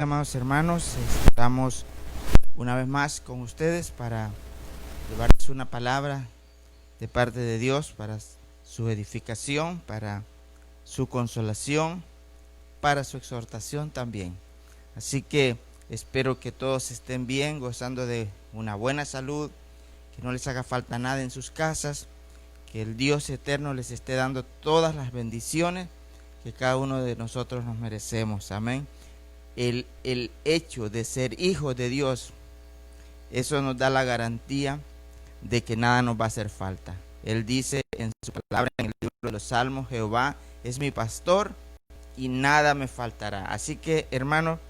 Amados hermanos, estamos una vez más con ustedes para llevarles una palabra de parte de Dios para su edificación, para su consolación, para su exhortación también. Así que espero que todos estén bien, gozando de una buena salud, que no les haga falta nada en sus casas, que el Dios eterno les esté dando todas las bendiciones que cada uno de nosotros nos merecemos. Amén. El hecho de ser hijos de Dios, eso nos da la garantía de que nada nos va a hacer falta. Él dice en su palabra, en el libro de los Salmos: Jehová es mi pastor y nada me faltará. Así que, hermanos,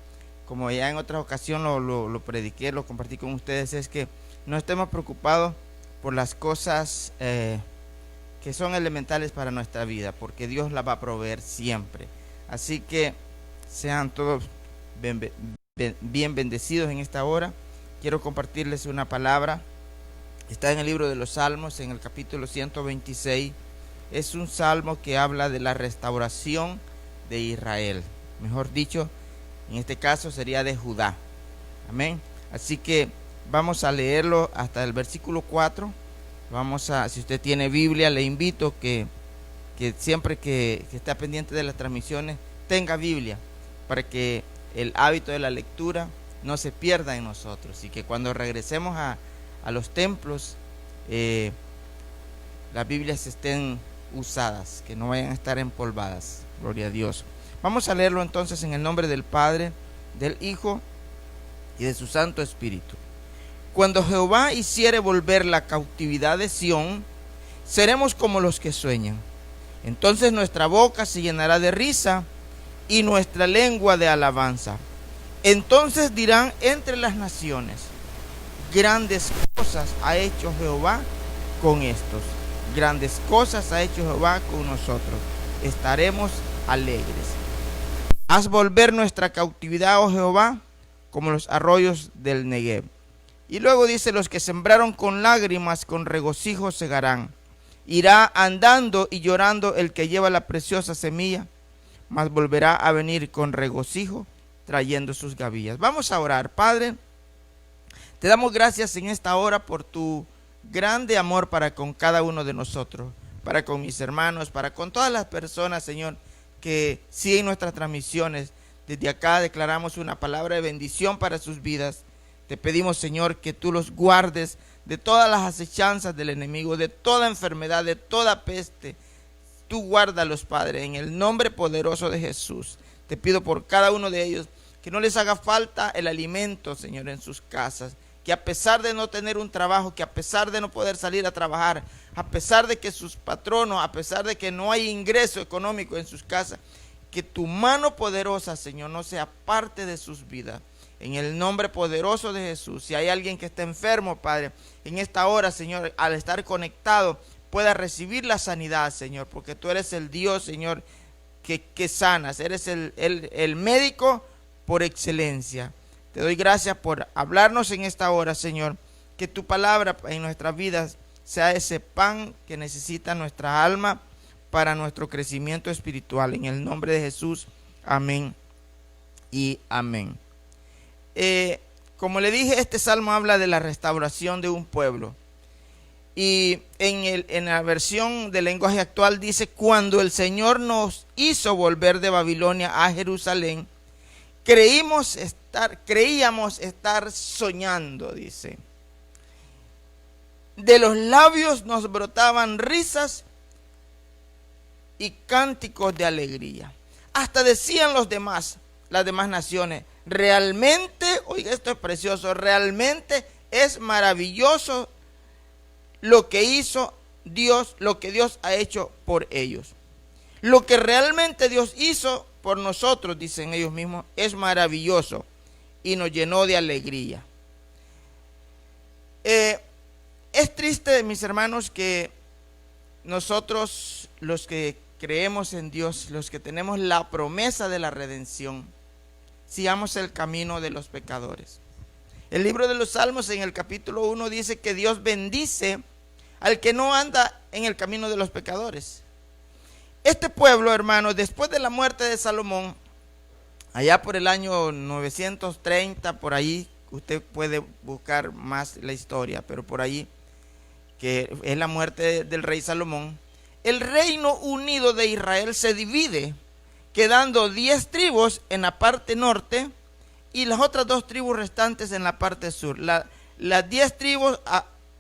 como ya en otra ocasión lo prediqué, lo compartí con ustedes, es que no estemos preocupados por las cosas que son elementales para nuestra vida, porque Dios las va a proveer siempre. Así que sean todos bien bendecidos en esta hora. Quiero compartirles una palabra. Está en el libro de los Salmos, en el capítulo 126. Es un salmo que habla de la restauración de Israel. Mejor dicho, en este caso sería de Judá. Amén. Así que vamos a leerlo hasta el versículo 4. Si usted tiene Biblia, le invito que siempre que está pendiente de las transmisiones, tenga Biblia, para que el hábito de la lectura no se pierda en nosotros, y que cuando regresemos a los templos las Biblias estén usadas, que no vayan a estar empolvadas. Gloria a Dios. Vamos a leerlo entonces en el nombre del Padre, del Hijo y de su Santo Espíritu. Cuando Jehová hiciere volver la cautividad de Sión, seremos como los que sueñan. Entonces nuestra boca se llenará de risa y nuestra lengua de alabanza. Entonces dirán entre las naciones: grandes cosas ha hecho Jehová con estos. Grandes cosas ha hecho Jehová con nosotros. Estaremos alegres. Haz volver nuestra cautividad, oh Jehová, como los arroyos del Negev. Y luego dice: los que sembraron con lágrimas, con regocijo segarán. Irá andando y llorando el que lleva la preciosa semilla, mas volverá a venir con regocijo trayendo sus gavillas. Vamos a orar. Padre, te damos gracias en esta hora por tu grande amor para con cada uno de nosotros, para con mis hermanos, para con todas las personas, Señor, que siguen nuestras transmisiones. Desde acá declaramos una palabra de bendición para sus vidas. Te pedimos, Señor, que tú los guardes de todas las acechanzas del enemigo, de toda enfermedad, de toda peste. Tú guárdalos, Padre, en el nombre poderoso de Jesús. Te pido por cada uno de ellos que no les haga falta el alimento, Señor, en sus casas. Que a pesar de no tener un trabajo, que a pesar de no poder salir a trabajar, a pesar de que sus patronos, a pesar de que no hay ingreso económico en sus casas, que tu mano poderosa, Señor, no sea parte de sus vidas. En el nombre poderoso de Jesús. Si hay alguien que está enfermo, Padre, en esta hora, Señor, al estar conectado, pueda recibir la sanidad, Señor, porque tú eres el Dios, Señor, que sanas. Eres el médico por excelencia. Te doy gracias por hablarnos en esta hora, Señor. Que tu palabra en nuestras vidas sea ese pan que necesita nuestra alma para nuestro crecimiento espiritual. En el nombre de Jesús. Amén y amén. Como le dije, este salmo habla de la restauración de un pueblo. Y en la versión del lenguaje actual dice: cuando el Señor nos hizo volver de Babilonia a Jerusalén, creíamos estar soñando, dice. De los labios nos brotaban risas y cánticos de alegría. Hasta decían las demás naciones: realmente, oiga, esto es precioso, realmente es maravilloso lo que hizo Dios, lo que Dios ha hecho por ellos. Lo que realmente Dios hizo por nosotros, dicen ellos mismos, es maravilloso y nos llenó de alegría. Es triste, mis hermanos, que nosotros, los que creemos en Dios, los que tenemos la promesa de la redención, sigamos el camino de los pecadores. El libro de los Salmos, en el capítulo 1, dice que Dios bendice al que no anda en el camino de los pecadores. Este pueblo, hermanos, después de la muerte de Salomón, allá por el año 930, por ahí, usted puede buscar más la historia, pero por ahí, que es la muerte del rey Salomón, el Reino Unido de Israel se divide, quedando 10 tribus en la parte norte y las otras 2 tribus restantes en la parte sur. Las 10 tribus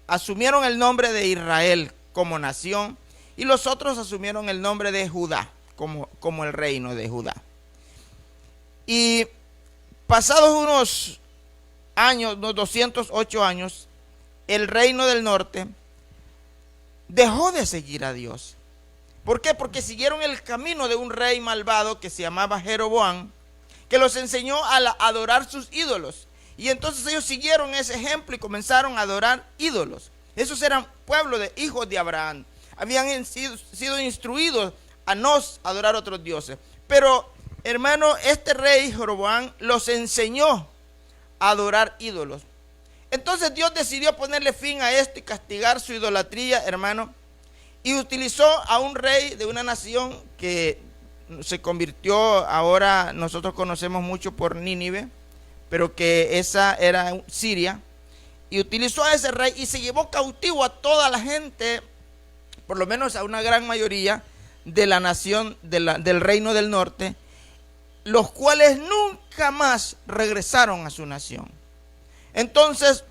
asumieron el nombre de Israel como nación y los otros asumieron el nombre de Judá como el reino de Judá. Y pasados unos años, unos 208 años, el reino del norte dejó de seguir a Dios. ¿Por qué? Porque siguieron el camino de un rey malvado que se llamaba Jeroboam, que los enseñó a adorar sus ídolos. Y entonces ellos siguieron ese ejemplo y comenzaron a adorar ídolos. Esos eran pueblo de hijos de Abraham. Habían sido instruidos a no adorar otros dioses. Pero, hermano, este rey Jeroboam los enseñó a adorar ídolos. Entonces Dios decidió ponerle fin a esto y castigar su idolatría, hermano. Y utilizó a un rey de una nación que se convirtió, ahora nosotros conocemos mucho por Nínive, pero que esa era Siria. Y utilizó a ese rey y se llevó cautivo a toda la gente, por lo menos a una gran mayoría de la nación del reino del norte, los cuales nunca más regresaron a su nación. Entonces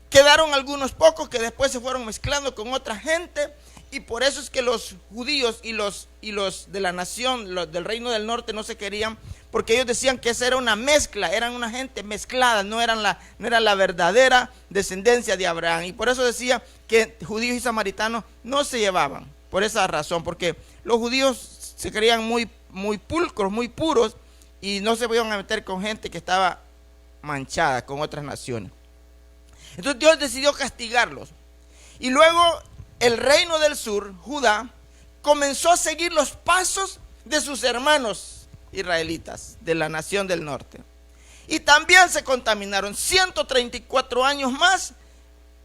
quedaron algunos pocos que después se fueron mezclando con otra gente, y por eso es que los judíos y los de la nación, los del reino del norte, no se querían, porque ellos decían que esa era una mezcla, eran una gente mezclada, no era la verdadera descendencia de Abraham. Y por eso decía que judíos y samaritanos no se llevaban, por esa razón, porque los judíos se creían muy pulcros, muy puros, y no se iban a meter con gente que estaba manchada con otras naciones. Entonces Dios decidió castigarlos. Y luego el reino del sur, Judá, comenzó a seguir los pasos de sus hermanos israelitas de la nación del norte. Y también se contaminaron. 134 años más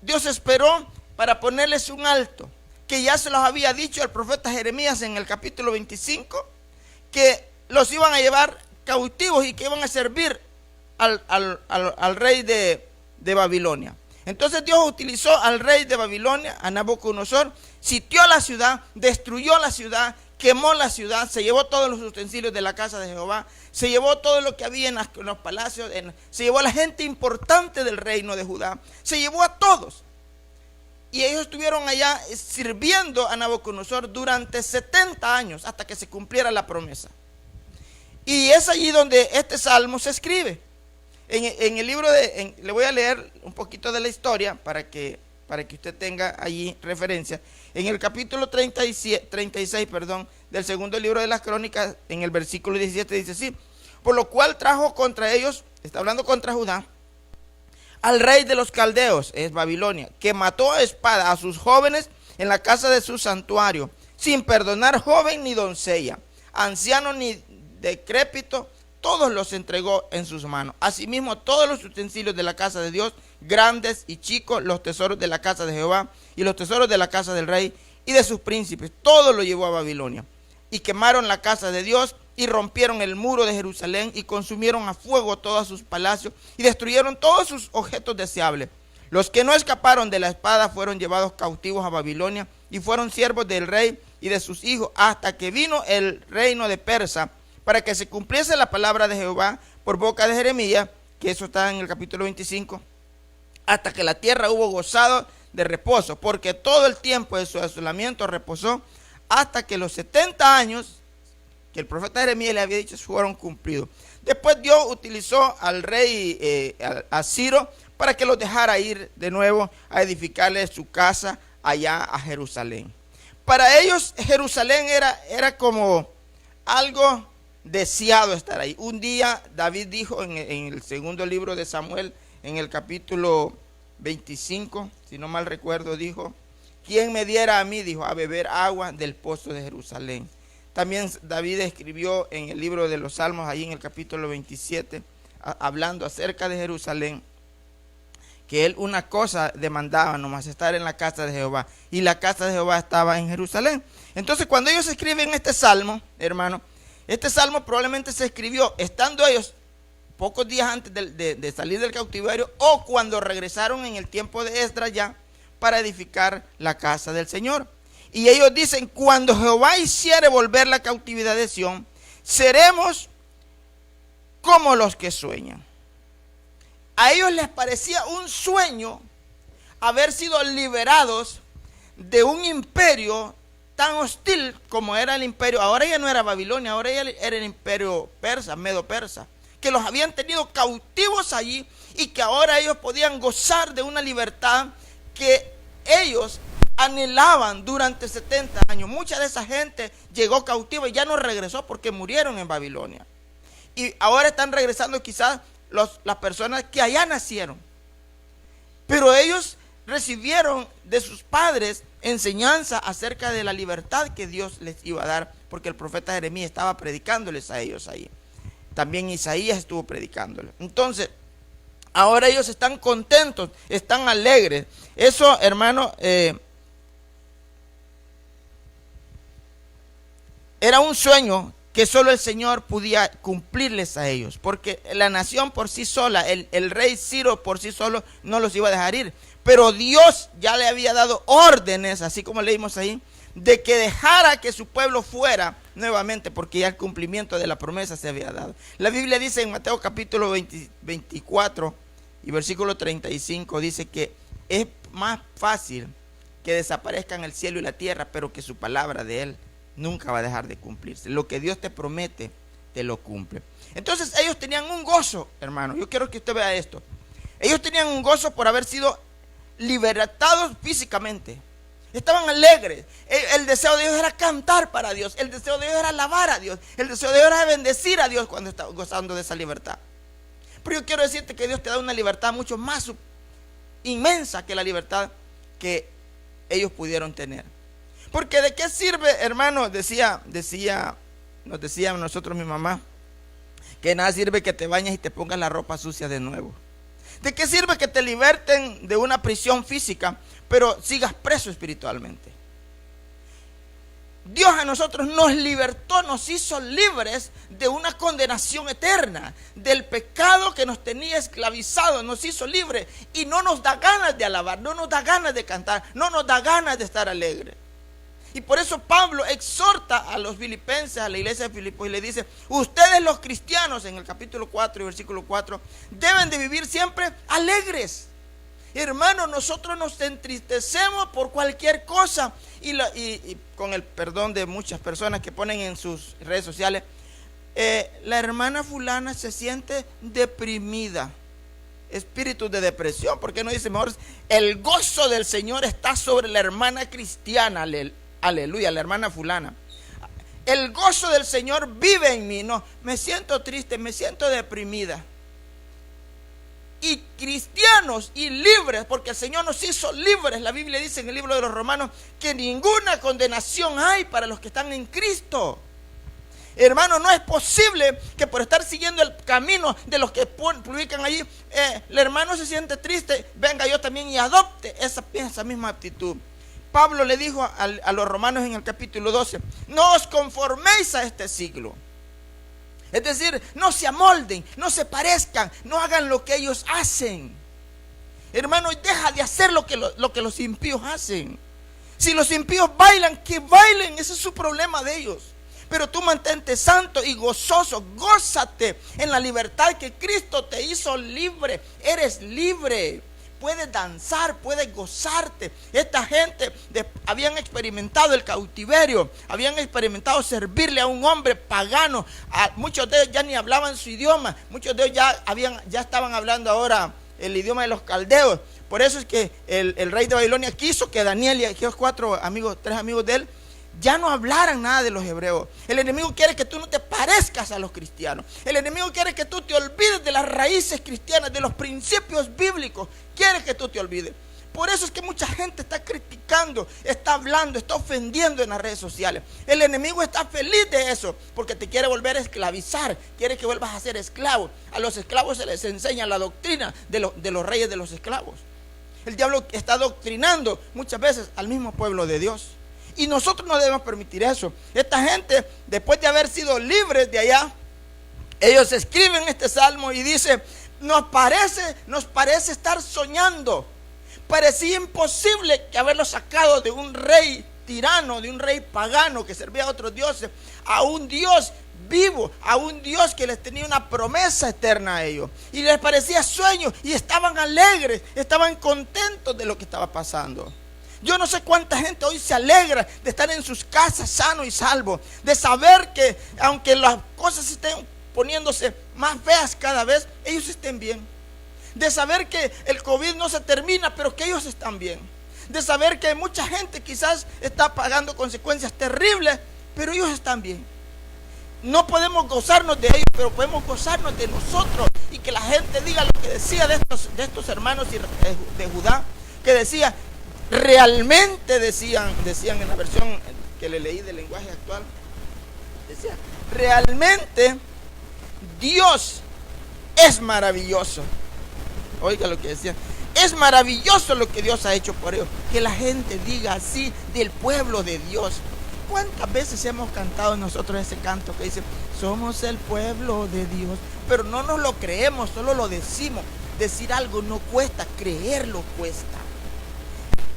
Dios esperó para ponerles un alto, que ya se los había dicho el profeta Jeremías en el capítulo 25, que los iban a llevar cautivos y que iban a servir al rey de Babilonia. Entonces Dios utilizó al rey de Babilonia, a Nabucodonosor, sitió la ciudad, destruyó la ciudad, quemó la ciudad, se llevó todos los utensilios de la casa de Jehová, se llevó todo lo que había en los palacios, se llevó a la gente importante del reino de Judá, se llevó a todos. Y ellos estuvieron allá sirviendo a Nabucodonosor durante 70 años hasta que se cumpliera la promesa. Y es allí donde este salmo se escribe. En el libro le voy a leer un poquito de la historia para que usted tenga allí referencia. En el capítulo 36, del segundo libro de las Crónicas, en el versículo 17 dice así: por lo cual trajo contra ellos, está hablando contra Judá, al rey de los caldeos, es Babilonia, que mató a espada a sus jóvenes en la casa de su santuario, sin perdonar joven ni doncella, anciano ni decrépito, todos los entregó en sus manos. Asimismo, todos los utensilios de la casa de Dios, grandes y chicos, los tesoros de la casa de Jehová y los tesoros de la casa del rey y de sus príncipes, todo lo llevó a Babilonia. Y quemaron la casa de Dios y rompieron el muro de Jerusalén y consumieron a fuego todos sus palacios y destruyeron todos sus objetos deseables. Los que no escaparon de la espada fueron llevados cautivos a Babilonia y fueron siervos del rey y de sus hijos hasta que vino el reino de Persa, para que se cumpliese la palabra de Jehová por boca de Jeremías, que eso está en el capítulo 25, hasta que la tierra hubo gozado de reposo, porque todo el tiempo de su asolamiento reposó hasta que los 70 años que el profeta Jeremías le había dicho fueron cumplidos. Después Dios utilizó al rey a Ciro para que los dejara ir de nuevo a edificarle su casa allá a Jerusalén. Para ellos Jerusalén era como algo deseado estar ahí. Un día David dijo en el segundo libro de Samuel, en el capítulo 25, si no mal recuerdo, dijo: ¿quién me diera a mí, dijo, a beber agua del pozo de Jerusalén? También David escribió en el libro de los Salmos, ahí en el capítulo 27, hablando acerca de Jerusalén, que él una cosa demandaba nomás: estar en la casa de Jehová, y la casa de Jehová estaba en Jerusalén. Entonces, cuando ellos escriben este salmo, hermano, Este salmo probablemente se escribió estando ellos pocos días antes de salir del cautiverio, o cuando regresaron en el tiempo de Esdras ya para edificar la casa del Señor. Y ellos dicen: cuando Jehová hiciere volver la cautividad de Sión, seremos como los que sueñan. A ellos les parecía un sueño haber sido liberados de un imperio tan hostil como era el imperio. Ahora ya no era Babilonia, ahora ya era el imperio persa, medo-persa, que los habían tenido cautivos allí, y que ahora ellos podían gozar de una libertad que ellos anhelaban durante 70 años. Mucha de esa gente llegó cautiva y ya no regresó porque murieron en Babilonia. Y ahora están regresando quizás las personas que allá nacieron. Pero ellos recibieron de sus padres enseñanza acerca de la libertad que Dios les iba a dar, porque el profeta Jeremías estaba predicándoles a ellos ahí. También Isaías estuvo predicándoles. Entonces, ahora ellos están contentos, están alegres. Eso, hermano, era un sueño que solo el Señor podía cumplirles a ellos, porque la nación por sí sola, el rey Ciro por sí solo no los iba a dejar ir, pero Dios ya le había dado órdenes, así como leímos ahí, de que dejara que su pueblo fuera nuevamente, porque ya el cumplimiento de la promesa se había dado. La Biblia dice en Mateo capítulo 24 y versículo 35, dice que es más fácil que desaparezcan el cielo y la tierra, pero que su palabra de Él nunca va a dejar de cumplirse. Lo que Dios te promete, te lo cumple. Entonces ellos tenían un gozo, hermano. Yo quiero que usted vea esto. Ellos tenían un gozo por haber sido libertados físicamente. Estaban alegres. El deseo de ellos era cantar para Dios. El deseo de ellos era alabar a Dios. El deseo de ellos era bendecir a Dios cuando estaban gozando de esa libertad. Pero yo quiero decirte que Dios te da una libertad mucho más inmensa que la libertad que ellos pudieron tener. Porque de qué sirve, hermano, nos decía nosotros, mi mamá, que nada sirve que te bañes y te pongas la ropa sucia de nuevo. ¿De qué sirve que te liberten de una prisión física, pero sigas preso espiritualmente? Dios a nosotros nos libertó, nos hizo libres de una condenación eterna, del pecado que nos tenía esclavizados, nos hizo libres, y no nos da ganas de alabar, no nos da ganas de cantar, no nos da ganas de estar alegres. Y por eso Pablo exhorta a los filipenses, a la iglesia de Filipos, y le dice: ustedes los cristianos, en el capítulo 4 y versículo 4, deben de vivir siempre alegres. Hermanos, nosotros nos entristecemos por cualquier cosa, y con el perdón de muchas personas que ponen en sus redes sociales, la hermana fulana se siente deprimida, espíritu de depresión. ¿Por qué no dice mejor: el gozo del Señor está sobre la hermana cristiana? Aleluya, la hermana fulana. El gozo del Señor vive en mí. No, me siento triste, me siento deprimida. Y cristianos y libres, porque el Señor nos hizo libres. La Biblia dice en el libro de los Romanos que ninguna condenación hay para los que están en Cristo. Hermano, no es posible que por estar siguiendo el camino de los que publican allí, el hermano se siente triste, venga yo también y adopte esa misma actitud. Pablo le dijo a los romanos en el capítulo 12: no os conforméis a este siglo. Es decir, no se amolden, no se parezcan, no hagan lo que ellos hacen. Hermano, deja de hacer lo que los impíos hacen. Si los impíos bailan, que bailen, ese es su problema de ellos. Pero tú mantente santo y gozoso, gózate en la libertad que Cristo te hizo libre. Eres libre, puedes danzar, puedes gozarte. Esta gente habían experimentado el cautiverio, habían experimentado servirle a un hombre pagano. Muchos de ellos ya ni hablaban su idioma, muchos de ellos ya estaban hablando ahora el idioma de los caldeos. Por eso es que el rey de Babilonia quiso que Daniel y aquellos tres amigos de él ya no hablaran nada de los hebreos. El enemigo quiere que tú no te parezcas a los cristianos. El enemigo quiere que tú te olvides de las raíces cristianas, de los principios bíblicos. Quiere que tú te olvides. Por eso es que mucha gente está criticando, está hablando, está ofendiendo en las redes sociales. El enemigo está feliz de eso, porque te quiere volver a esclavizar, quiere que vuelvas a ser esclavo. A los esclavos se les enseña la doctrina de los reyes de los esclavos. El diablo está adoctrinando muchas veces al mismo pueblo de Dios. Y nosotros no debemos permitir eso. Esta gente, después de haber sido libres de allá, ellos escriben este salmo y dice: nos parece estar soñando. Parecía imposible que haberlo sacado de un rey tirano, de un rey pagano que servía a otros dioses, a un Dios vivo, a un Dios que les tenía una promesa eterna a ellos. Y les parecía sueño y estaban alegres, estaban contentos de lo que estaba pasando. Yo no sé cuánta gente hoy se alegra de estar en sus casas sano y salvo, de saber que aunque las cosas estén poniéndose más feas cada vez, ellos estén bien. De saber que el COVID no se termina, pero que ellos están bien. De saber que mucha gente quizás está pagando consecuencias terribles, pero ellos están bien. No podemos gozarnos de ellos, pero podemos gozarnos de nosotros. Y que la gente diga lo que decía de estos hermanos de Judá, que decía, realmente decían en la versión que le leí del lenguaje actual, decía, realmente Dios es maravilloso. Oiga lo que decía, es maravilloso lo que Dios ha hecho por ellos. Que la gente diga así del pueblo de Dios. ¿Cuántas veces hemos cantado nosotros ese canto que dice, somos el pueblo de Dios? Pero no nos lo creemos, solo lo decimos. Decir algo no cuesta, creerlo cuesta.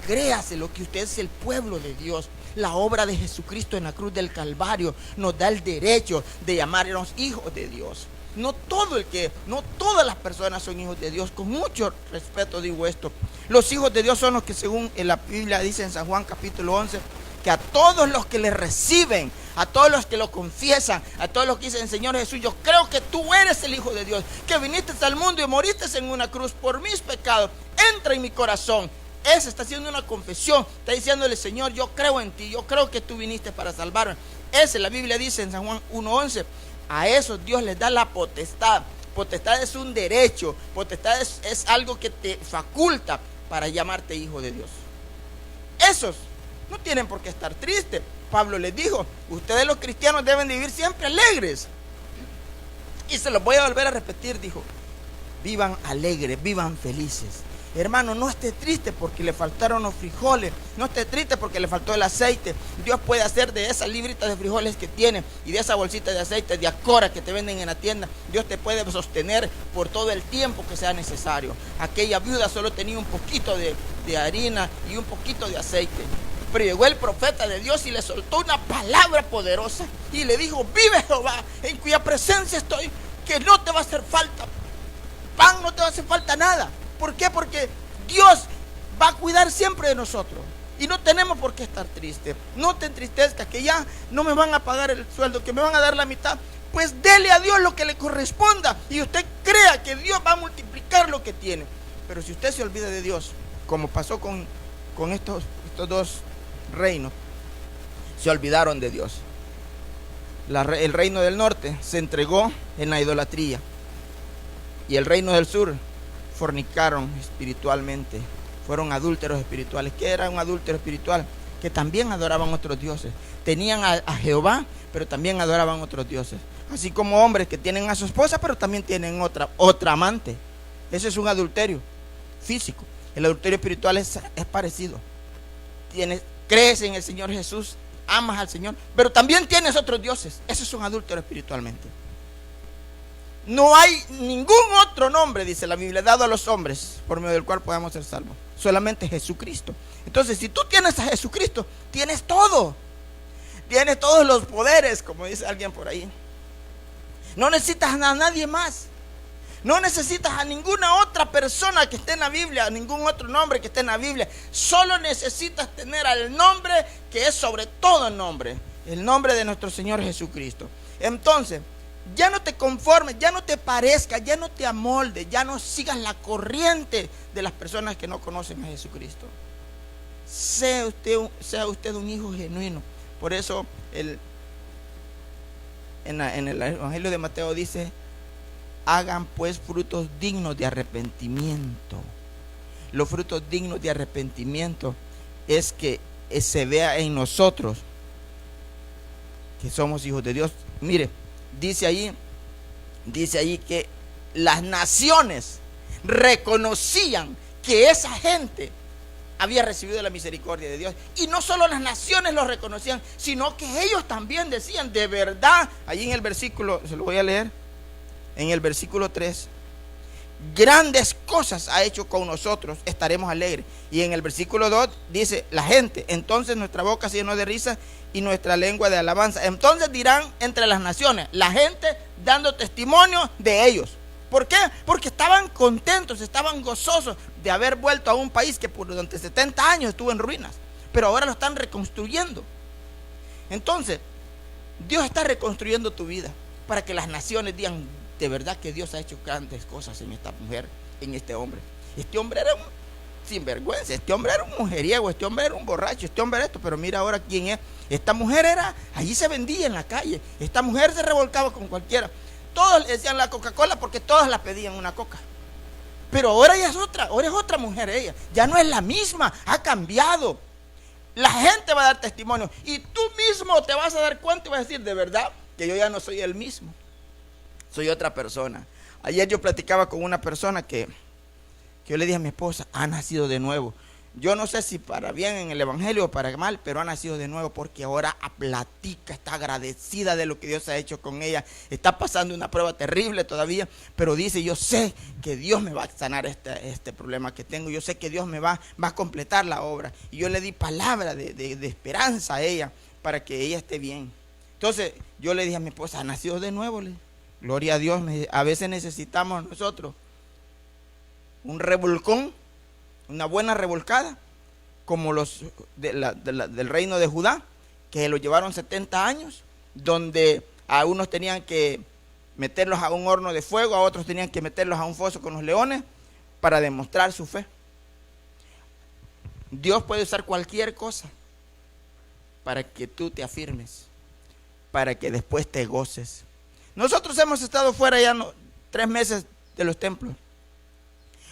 Créaselo que usted es el pueblo de Dios. La obra de Jesucristo en la cruz del Calvario nos da el derecho de llamarnos hijos de Dios. No todas las personas son hijos de Dios. Con mucho respeto digo esto. Los hijos de Dios son los que, según la Biblia dice en San Juan capítulo 11, que a todos los que le reciben, a todos los que lo confiesan, a todos los que dicen, Señor Jesús, yo creo que tú eres el Hijo de Dios, que viniste al mundo y moriste en una cruz por mis pecados, entra en mi corazón. Ese está haciendo una confesión, está diciéndole, Señor, yo creo en ti, yo creo que tú viniste para salvarme. Ese, la Biblia dice en San Juan 1:11, a esos Dios les da la potestad. Potestad es un derecho, potestad es algo que te faculta para llamarte hijo de Dios. Esos no tienen por qué estar tristes. Pablo les dijo, ustedes los cristianos deben de vivir siempre alegres. Y se los voy a volver a repetir, dijo, vivan alegres, vivan felices. Hermano, no esté triste porque le faltaron los frijoles, no esté triste porque le faltó el aceite. Dios puede hacer de esas libritas de frijoles que tiene y de esa bolsita de aceite de Acora que te venden en la tienda, Dios te puede sostener por todo el tiempo que sea necesario. Aquella viuda solo tenía un poquito de harina y un poquito de aceite, pero llegó el profeta de Dios y le soltó una palabra poderosa y le dijo, vive Jehová, en cuya presencia estoy, que no te va a hacer falta pan, no te va a hacer falta nada. ¿Por qué? Porque Dios va a cuidar siempre de nosotros y no tenemos por qué estar tristes. No te entristezcas que ya no me van a pagar el sueldo, que me van a dar la mitad. Pues dele a Dios lo que le corresponda y usted crea que Dios va a multiplicar lo que tiene. Pero si usted se olvida de Dios, como pasó con estos dos reinos, se olvidaron de Dios. El reino del norte se entregó en la idolatría y el reino del sur fornicaron espiritualmente, fueron adúlteros espirituales. ¿Qué era un adúltero espiritual? Que también adoraban otros dioses. Tenían a Jehová, pero también adoraban otros dioses. Así como hombres que tienen a su esposa, pero también tienen otra amante. Ese es un adulterio físico. El adulterio espiritual es parecido. Crees en el Señor Jesús, amas al Señor, pero también tienes otros dioses. Ese es un adúltero espiritualmente. No hay ningún otro nombre, dice la Biblia, dado a los hombres por medio del cual podamos ser salvos. Solamente Jesucristo. Entonces, si tú tienes a Jesucristo, tienes todo. Tienes todos los poderes, como dice alguien por ahí. No necesitas a nadie más. No necesitas a ninguna otra persona que esté en la Biblia, a ningún otro nombre que esté en la Biblia. Solo necesitas tener al nombre que es sobre todo nombre. El nombre de nuestro Señor Jesucristo. Entonces, ya no te conformes, ya no te parezcas, ya no te amoldes, ya no sigas la corriente de las personas que no conocen a Jesucristo. Sea usted un hijo genuino. Por eso en el Evangelio de Mateo dice, hagan pues frutos dignos de arrepentimiento. Los frutos dignos de arrepentimiento es que se vea en nosotros que somos hijos de Dios. Mire, dice allí que las naciones reconocían que esa gente había recibido la misericordia de Dios. Y no solo las naciones lo reconocían, sino que ellos también decían, de verdad, allí en el versículo, se lo voy a leer, en el versículo 3, grandes cosas ha hecho con nosotros, estaremos alegres. Y en el versículo 2 dice, la gente, entonces nuestra boca se llenó de risa y nuestra lengua de alabanza. Entonces dirán entre las naciones, la gente dando testimonio de ellos. ¿Por qué? Porque estaban contentos, estaban gozosos de haber vuelto a un país que durante 70 años estuvo en ruinas, pero ahora lo están reconstruyendo. Entonces, Dios está reconstruyendo tu vida para que las naciones digan, de verdad que Dios ha hecho grandes cosas en esta mujer, en este hombre. Este hombre era un sinvergüenza, este hombre era un mujeriego, este hombre era un borracho, este hombre era esto, pero mira ahora quién es. Esta mujer era, allí se vendía en la calle, esta mujer se revolcaba con cualquiera. Todos le decían la Coca-Cola porque todas la pedían una coca. Pero ahora ella es otra, ahora es otra mujer ella. Ya no es la misma, ha cambiado. La gente va a dar testimonio y tú mismo te vas a dar cuenta y vas a decir, de verdad que yo ya no soy el mismo. Soy otra persona. Ayer yo platicaba con una persona que yo le dije a mi esposa, ha nacido de nuevo. Yo no sé si para bien en el evangelio o para mal, pero ha nacido de nuevo porque ahora platica, está agradecida de lo que Dios ha hecho con ella. Está pasando una prueba terrible todavía, pero dice, yo sé que Dios me va a sanar este problema que tengo. Yo sé que Dios me va a completar la obra. Y yo le di palabra de esperanza a ella para que ella esté bien. Entonces yo le dije a mi esposa, ha nacido de nuevo. Gloria a Dios. A veces necesitamos nosotros un revolcón, una buena revolcada, como los del reino de Judá, que lo llevaron 70 años, donde a unos tenían que meterlos a un horno de fuego, a otros tenían que meterlos a un foso con los leones, para demostrar su fe. Dios puede usar cualquier cosa para que tú te afirmes, para que después te goces. Nosotros hemos estado fuera ya 3 meses de los templos.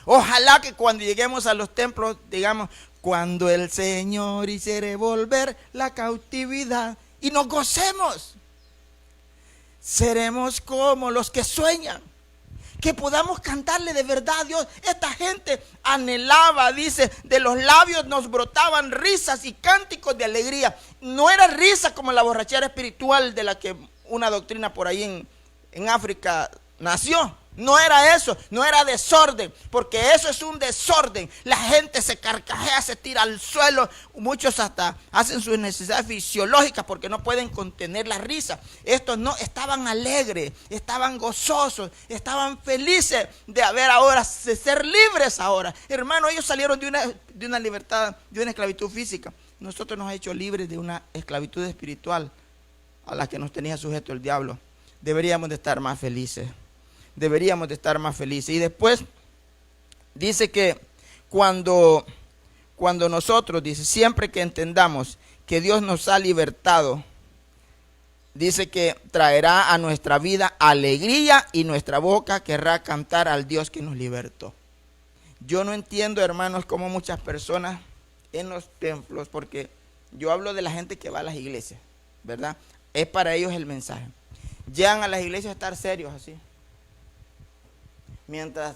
Ojalá que cuando lleguemos a los templos digamos, cuando el Señor hiciere volver la cautividad y nos gocemos, seremos como los que sueñan, que podamos cantarle de verdad a Dios. Esta gente anhelaba, dice, de los labios nos brotaban risas y cánticos de alegría. No era risa como la borrachera espiritual de la que una doctrina por ahí en África nació. No era eso, no era desorden, porque eso es un desorden. La gente se carcajea, se tira al suelo, muchos hasta hacen sus necesidades fisiológicas porque no pueden contener la risa. Estos no, estaban alegres, estaban gozosos, estaban felices de haber ahora, de ser libres ahora. Hermano, ellos salieron de una libertad, de una esclavitud física. Nosotros nos ha hecho libres de una esclavitud espiritual a la que nos tenía sujeto el diablo. Deberíamos de estar más felices. Deberíamos de estar más felices. Y después dice que cuando nosotros, dice, siempre que entendamos que Dios nos ha libertado, dice que traerá a nuestra vida alegría y nuestra boca querrá cantar al Dios que nos libertó. Yo no entiendo, hermanos, cómo muchas personas en los templos, porque yo hablo de la gente que va a las iglesias, ¿verdad? Es para ellos el mensaje. Llegan a las iglesias a estar serios así, mientras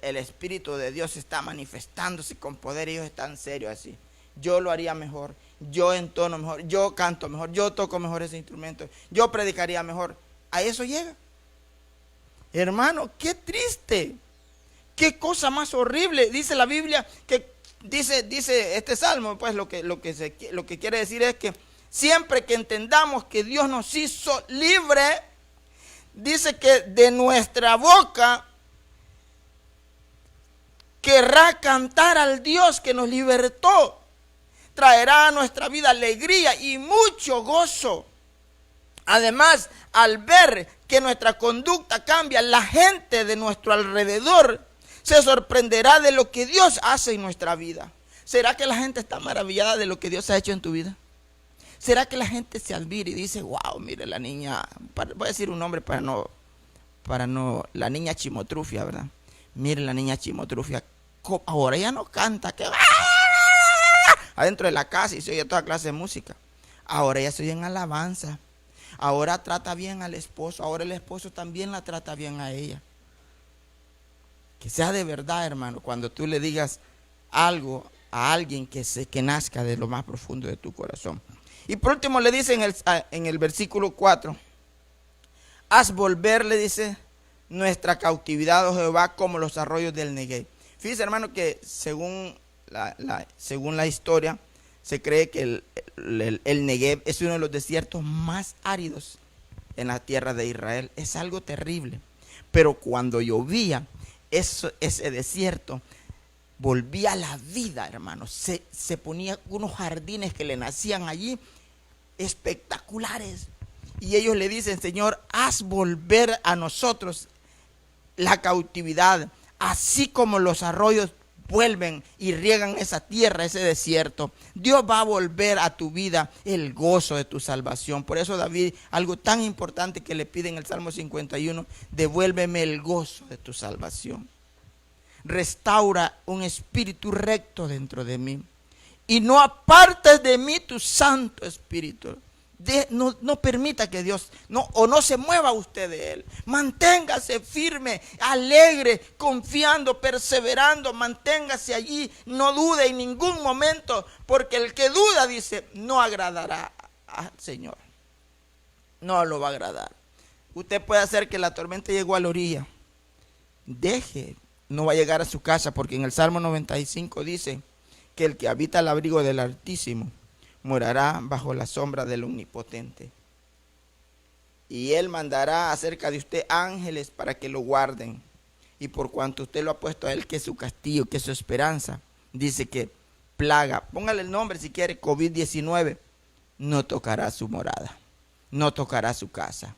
el Espíritu de Dios está manifestándose con poder, ellos están serios así. Yo lo haría mejor, yo entono mejor, yo canto mejor, yo toco mejor ese instrumento, yo predicaría mejor. A eso llega. Hermano, qué triste, qué cosa más horrible. Dice la Biblia que dice este salmo, pues lo que quiere decir es que siempre que entendamos que Dios nos hizo libre, dice que de nuestra boca querrá cantar al Dios que nos libertó. Traerá a nuestra vida alegría y mucho gozo. Además, al ver que nuestra conducta cambia, la gente de nuestro alrededor se sorprenderá de lo que Dios hace en nuestra vida. ¿Será que la gente está maravillada de lo que Dios ha hecho en tu vida? ¿Será que la gente se admira y dice, wow, mire la niña, voy a decir un nombre para no, la niña Chimotrufia, ¿verdad? Mire la niña Chimotrufia, ahora ya no canta, que adentro de la casa y se oye toda clase de música. Ahora ya se oye en alabanza, ahora trata bien al esposo, ahora el esposo también la trata bien a ella. Que sea de verdad, hermano, cuando tú le digas algo a alguien que nazca de lo más profundo de tu corazón. Y por último le dice en el versículo 4, haz volver, le dice, nuestra cautividad, oh Jehová, como los arroyos del Negev. Fíjese, hermano, que según la historia, se cree que el Negev es uno de los desiertos más áridos en la tierra de Israel. Es algo terrible. Pero cuando llovía, ese desierto volvía a la vida, hermano. Se ponía unos jardines que le nacían allí espectaculares. Y ellos le dicen, Señor, haz volver a nosotros la cautividad, así como los arroyos vuelven y riegan esa tierra, ese desierto. Dios va a volver a tu vida el gozo de tu salvación. Por eso David, algo tan importante que le pide en el Salmo 51, devuélveme el gozo de tu salvación. Restaura un espíritu recto dentro de mí y no apartes de mí tu Santo Espíritu. No permita que Dios no se mueva usted de él. Manténgase firme, alegre, confiando, perseverando. Manténgase allí, no dude en ningún momento, porque el que duda, dice, no agradará al Señor. No lo va a agradar. Usted puede hacer que la tormenta llegó a la orilla. No va a llegar a su casa, porque en el Salmo 95 dice que el que habita al abrigo del Altísimo morará bajo la sombra del Omnipotente. Y Él mandará acerca de usted ángeles para que lo guarden. Y por cuanto usted lo ha puesto a Él, que es su castillo, que es su esperanza, dice que plaga, póngale el nombre si quiere, COVID-19, no tocará su morada, no tocará su casa.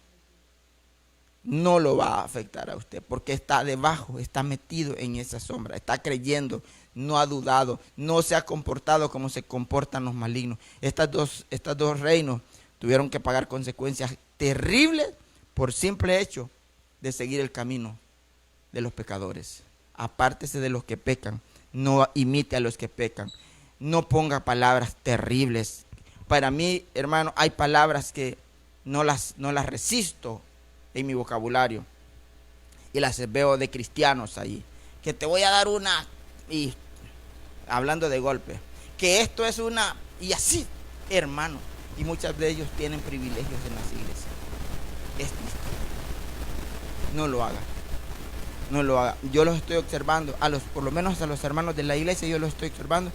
No lo va a afectar a usted, porque está debajo, está metido en esa sombra, está creyendo, no ha dudado, no se ha comportado como se comportan los malignos. Estas dos reinos tuvieron que pagar consecuencias terribles por simple hecho de seguir el camino de los pecadores. Apártese de los que pecan, no imite a los que pecan, no ponga palabras terribles. Para mí, hermano, hay palabras que no las resisto en mi vocabulario, y las veo de cristianos allí, que te voy a dar una, y hablando de golpe, que esto es una, y así, hermano, y muchos de ellos tienen privilegios en las iglesias. Es triste. No lo haga, no lo haga. Yo los estoy observando, por lo menos a los hermanos de la iglesia, yo los estoy observando,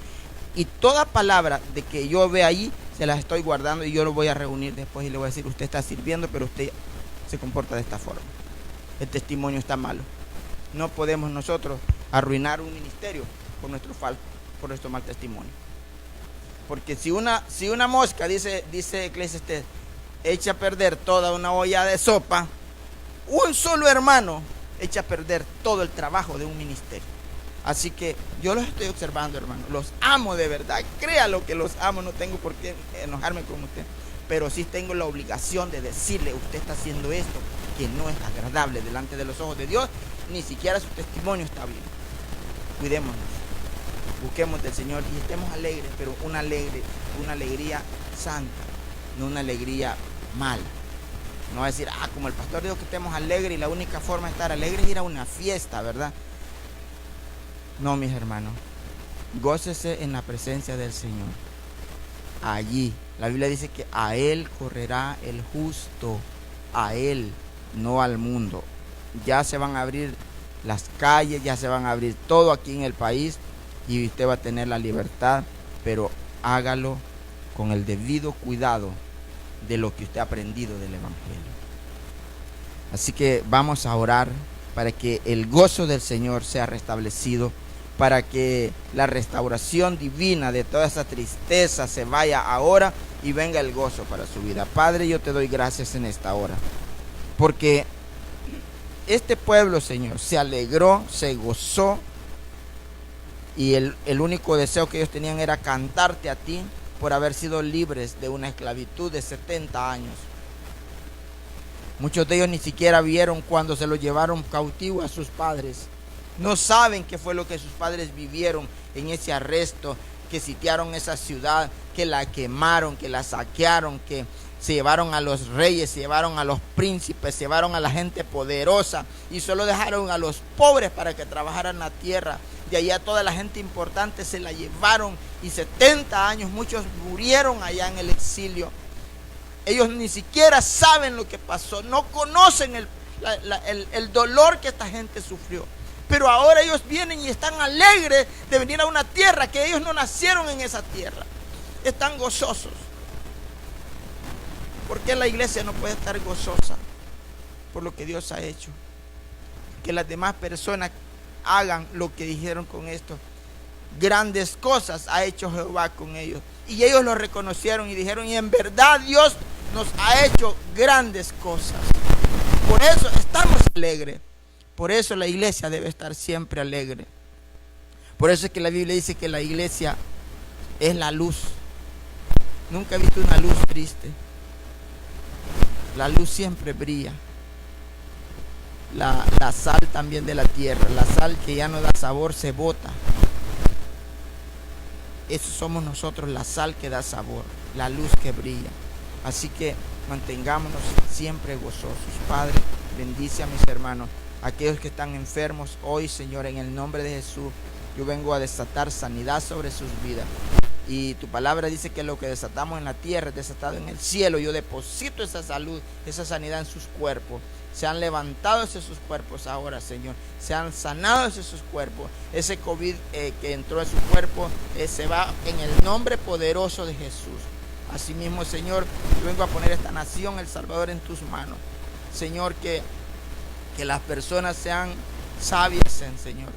y toda palabra de que yo vea ahí, se las estoy guardando, y yo lo voy a reunir después y le voy a decir, usted está sirviendo, pero usted se comporta de esta forma. El testimonio está malo. No podemos nosotros arruinar un ministerio por nuestro mal testimonio. Porque si una mosca, dice Eclesiastés, echa a perder toda una olla de sopa, un solo hermano echa a perder todo el trabajo de un ministerio. Así que yo los estoy observando, hermano. Los amo de verdad. Créalo que los amo. No tengo por qué enojarme con usted. Pero sí tengo la obligación de decirle, usted está haciendo esto que no es agradable delante de los ojos de Dios. Ni siquiera su testimonio está bien. Cuidémonos. Busquemos del Señor y estemos alegres, pero una alegría santa, no una alegría mala. No va a decir, como el pastor dijo que estemos alegres y la única forma de estar alegres es ir a una fiesta, ¿verdad? No, mis hermanos, gócese en la presencia del Señor. Allí, la Biblia dice que a Él correrá el justo, a Él, no al mundo. Ya se van a abrir las calles, ya se van a abrir todo aquí en el país y usted va a tener la libertad, pero hágalo con el debido cuidado de lo que usted ha aprendido del Evangelio. Así que vamos a orar para que el gozo del Señor sea restablecido, para que la restauración divina de toda esa tristeza se vaya ahora y venga el gozo para su vida. Padre, yo te doy gracias en esta hora, porque este pueblo, Señor, se alegró, se gozó, y el único deseo que ellos tenían era cantarte a ti por haber sido libres de una esclavitud de 70 años. Muchos de ellos ni siquiera vieron cuando se los llevaron cautivo a sus padres. No saben qué fue lo que sus padres vivieron en ese arresto, que sitiaron esa ciudad, que la quemaron, que la saquearon, que se llevaron a los reyes, se llevaron a los príncipes, se llevaron a la gente poderosa y solo dejaron a los pobres para que trabajaran la tierra. De allá toda la gente importante se la llevaron y 70 años, muchos murieron allá en el exilio. Ellos ni siquiera saben lo que pasó, no conocen el dolor que esta gente sufrió. Pero ahora ellos vienen y están alegres de venir a una tierra que ellos no nacieron en esa tierra. Están gozosos. ¿Por qué la iglesia no puede estar gozosa por lo que Dios ha hecho? Que las demás personas hagan lo que dijeron con esto. Grandes cosas ha hecho Jehová con ellos. Y ellos lo reconocieron y dijeron, y en verdad Dios nos ha hecho grandes cosas. Por eso estamos alegres. Por eso la iglesia debe estar siempre alegre. Por eso es que la Biblia dice que la iglesia es la luz. Nunca he visto una luz triste. La luz siempre brilla. La sal también de la tierra, la sal que ya no da sabor se bota. Eso somos nosotros, la sal que da sabor, la luz que brilla. Así que mantengámonos siempre gozosos. Padre, bendice a mis hermanos, aquellos que están enfermos hoy, Señor, en el nombre de Jesús. Yo vengo a desatar sanidad sobre sus vidas. Y tu palabra dice que lo que desatamos en la tierra es desatado en el cielo. Yo deposito esa salud, esa sanidad en sus cuerpos. Se han levantado sus cuerpos ahora, Señor. Se han sanado sus cuerpos. Ese COVID que entró en su cuerpo se va en el nombre poderoso de Jesús. Asimismo, Señor, yo vengo a poner esta nación, El Salvador, en tus manos. Señor, que las personas sean sabias, Señor.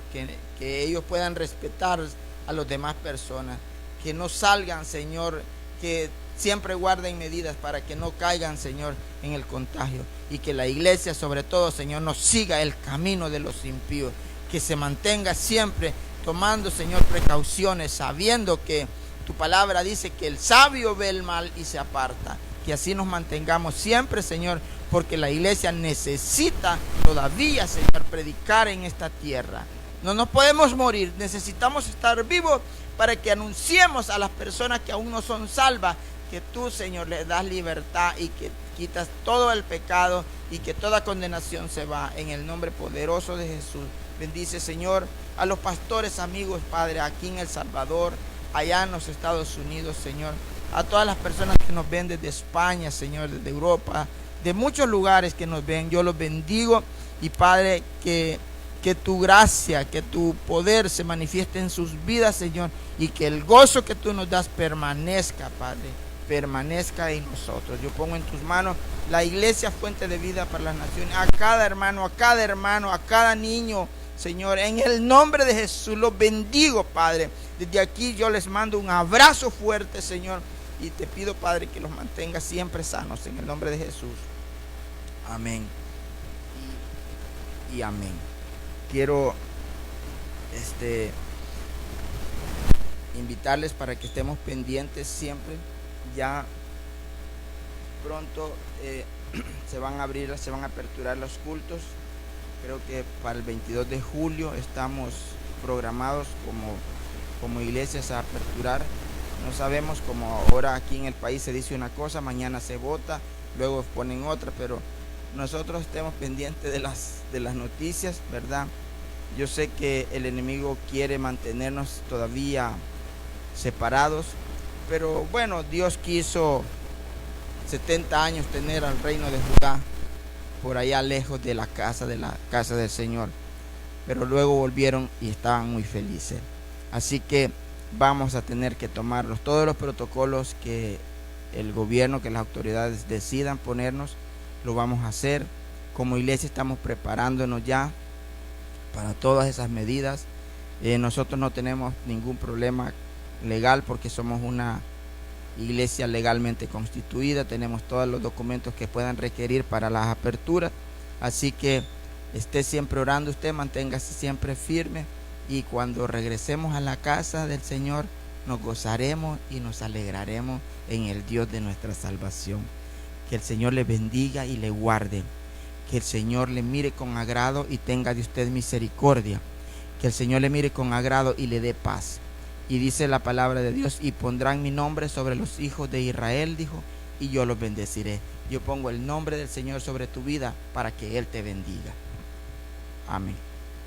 Que ellos puedan respetar a las demás personas. Que no salgan, Señor, que siempre guarden medidas para que no caigan, Señor, en el contagio. Y que la iglesia, sobre todo, Señor, no siga el camino de los impíos. Que se mantenga siempre tomando, Señor, precauciones, sabiendo que tu palabra dice que el sabio ve el mal y se aparta. Que así nos mantengamos siempre, Señor, porque la iglesia necesita todavía, Señor, predicar en esta tierra. No nos podemos morir, necesitamos estar vivos para que anunciemos a las personas que aún no son salvas que tú, Señor, les das libertad y que quitas todo el pecado y que toda condenación se va en el nombre poderoso de Jesús. Bendice, Señor, a los pastores amigos, Padre, aquí en El Salvador, allá en los Estados Unidos, Señor, a todas las personas que nos ven desde España, Señor, desde Europa, de muchos lugares que nos ven. Yo los bendigo y, Padre, que tu gracia, que tu poder se manifieste en sus vidas, Señor, y que el gozo que tú nos das permanezca, Padre, permanezca en nosotros. Yo pongo en tus manos la iglesia Fuente de Vida para las Naciones, a cada hermano, a cada niño, Señor, en el nombre de Jesús los bendigo, Padre. Desde aquí yo les mando un abrazo fuerte, Señor, y te pido, Padre, que los mantengas siempre sanos en el nombre de Jesús. Amén y amén. Quiero invitarles para que estemos pendientes siempre. Ya pronto se van a aperturar los cultos. Creo que para el 22 de julio estamos programados como iglesias a aperturar. No sabemos, como ahora aquí en el país se dice una cosa, mañana se vota, luego ponen otra, pero nosotros estemos pendientes de las noticias, ¿verdad? Yo sé que el enemigo quiere mantenernos todavía separados, pero bueno, Dios quiso 70 años tener al reino de Judá por allá lejos de la casa del Señor, pero luego volvieron y estaban muy felices. Así que vamos a tener que tomarlos, todos los protocolos que el gobierno, que las autoridades decidan ponernos, lo vamos a hacer. Como iglesia estamos preparándonos ya para todas esas medidas. Nosotros no tenemos ningún problema legal porque somos una iglesia legalmente constituida, tenemos todos los documentos que puedan requerir para las aperturas. Así que esté siempre orando usted, manténgase siempre firme, y cuando regresemos a la casa del Señor nos gozaremos y nos alegraremos en el Dios de nuestra salvación. Que el Señor le bendiga y le guarde. Que el Señor le mire con agrado y tenga de usted misericordia. Que el Señor le mire con agrado y le dé paz. Y dice la palabra de Dios: y pondrán mi nombre sobre los hijos de Israel, dijo, y yo los bendeciré. Yo pongo el nombre del Señor sobre tu vida para que Él te bendiga. Amén.